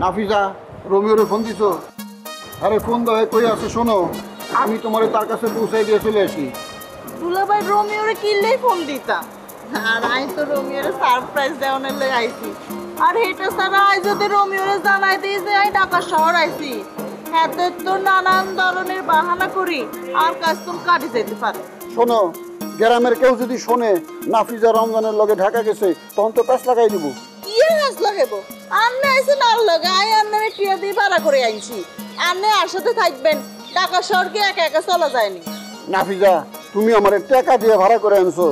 Nafiza রোমিওরে phone দিছো? আরে phone দাও, কই আছে শোনো, আমি তোমারে তার কাছে পৌঁছাই দিয়ে চলে আসি। দুলাভাই রোমিওরে কিনলেই ফোন দিতাম, আর আই তো রোমিওরে সারপ্রাইজ দেওয়ানোর লেগে আইছি। আর এটা ছাড়া আই যদি রোমিওরে জানাই দিই যে আমি ঢাকা শহর আইছি, হাতে তো নানান ধরনের বাহানা করি আর কাজ তুমি কাটি যেতে পারে। শোনো, গ্রামের কেউ যদি শোনে নাফিজা রমজানের লগে ঢাকা গেছে, তখন তো প্যাঁচ লাগাই দিব। কি হাস লাগাবো? আন্নে আইছেন আর লগে, আই আন্নারে টিয়া দিয়ে ভাড়া করে আইছি। আন্নে আর সাথে থাকবেন, ঢাকা শহরকে একা একা চলা যায়নি। নাফিজা, তুমি আমার টাকা দিয়ে ভাড়া করে আনছো,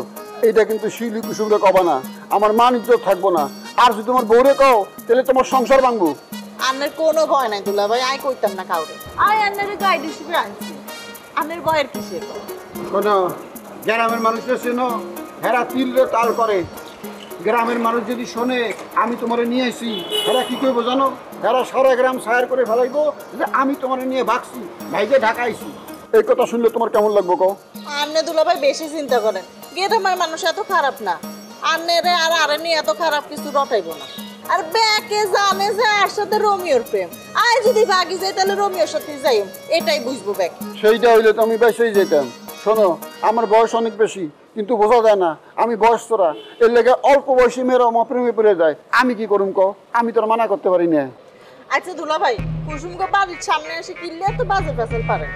এইটা কিন্তু শিউলি কুসুমরে কবা না, আমার মান ইজ্জত থাকবো না। আর যদি তোমার বউরে কও, তাহলে তোমার সংসার ভাঙবো। আন্নের কোনো ভয় নাই দুলাভাই, আই কইতাম না কাউরে। আই আন্নারে গাইড হিসেবে আনছি, আন্নের ভয়ের কিসের? শোনো, গ্রামের মানুষের চেনো, হেরা তিলরে তাল করে। গ্রামের মানুষ যদি শোনে আমি তোমারে নিয়ে আসি, হেরা কি করবো জানো? হেরা সারা গ্রাম সায়ার করে ফেলাইবো যে আমি তোমারে নিয়ে ভাগছি, ভাইকে ঢাকা আইছি। এই কথা শুনলে তোমার কেমন লাগবো কও? আন্নে দুলাভাই বেশি চিন্তা করেন, গ্রামের মানুষ এত খারাপ না। আন্নেরে আর আরে নিয়ে এত খারাপ কিছু রটাইবো না। আর ব্যাকে জানে যে আর সাথে রোমিওর প্রেম, আয় যদি ভাগি যাই তাহলে রোমিওর সাথে যাই, এটাই বুঝবো ব্যাক। সেইটা হইলে তো আমি বেঁচেই যেতাম। শোনো, আমার বয়স অনেক বেশি, কিন্তু বোঝা যায় না আমি বয়স্তরা। এর লেগে অল্প বয়সী মেয়েরা আমার প্রেমে পড়ে যায়। আমি কি করুম কও? আমি তোর মানা করতে পারি না। আচ্ছা দুলাভাই, কুসুমকে বাড়ির সামনে এসে কিনলে তো বাজে ফেসাল পারেন।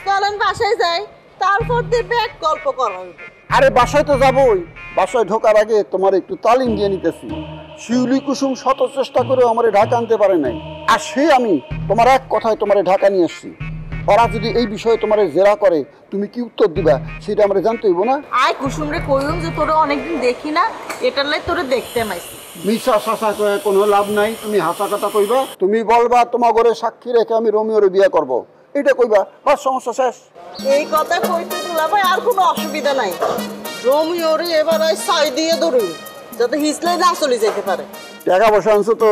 চলেন বাসায় যাই, তারপর দিয়ে ব্যাক গল্প করা হইবে। আরে বাসায় তো যাবোই, বাসায় ঢোকার আগে তোমার একটু তালিম দিয়ে নিতেছি। শিউলি কুসুম শত চেষ্টা করেও আমারে ঢাকা আনতে পারে নাই, আর সে আমি তোমার এক কথায় তোমারে ঢাকা নিয়ে আসছি। ওরা যদি এই বিষয়ে তোমারে জেরা করে, তুমি কি উত্তর দিবা সেটা আমরা জানতে হইব না? আয় কুসুমরে কইম যে তোরে অনেকদিন দেখি না, এটার লাই তোরে দেখতে মাইছি। মিশা শাসা কয়ে কোনো লাভ নাই। তুমি হাসা কথা কইবা, তুমি বলবা তোমার ঘরে সাক্ষী রেখে আমি রোমিওরে বিয়ে করব, এটা কইবা, বাস সমস্যা শেষ। এই কথা কইতে দুলাভাই আর কোনো অসুবিধা নাই। রোমিওরে এবার আই সাই দিয়ে ধরুন, যাতে হিসলাই না চলে যেতে পারে। টাকা পয়সা আনছো তো,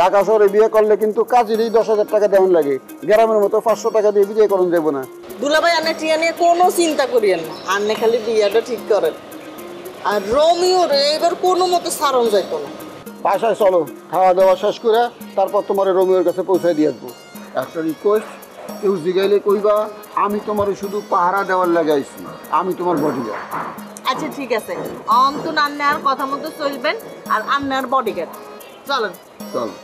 ঢাকা শহরে বিয়ে করলে কিন্তু কাজেরই 10,000 টাকা দেওয়ান লাগে। গ্রামের মতো 500 টাকা দিয়ে বিয়ে করুন যাবো না। দুলাভাই আন্নে টিয়া নিয়ে কোনো চিন্তা করিয়েন না, আন্নে খালি বিয়াটা ঠিক করেন। আর রোমিওরে এবার কোনো মতো সারণ যাইতো না। বাসায় চলো, খাওয়া দাওয়া শেষ করে তারপর তোমার রোমিওর কাছে পৌঁছায় দিয়ে আসবো। একটা রিকোয়েস্ট, কেউ জিগাইলে কইবা আমি তোমার শুধু পাহারা দেওয়ার লাগাইছি, আমি তোমার বডিগার্ড। আচ্ছা ঠিক আছে, অন্ত আন্নে আর কথা মতো চলবেন, আর আন্নে আর বডিগার্ড। চলেন। চলো।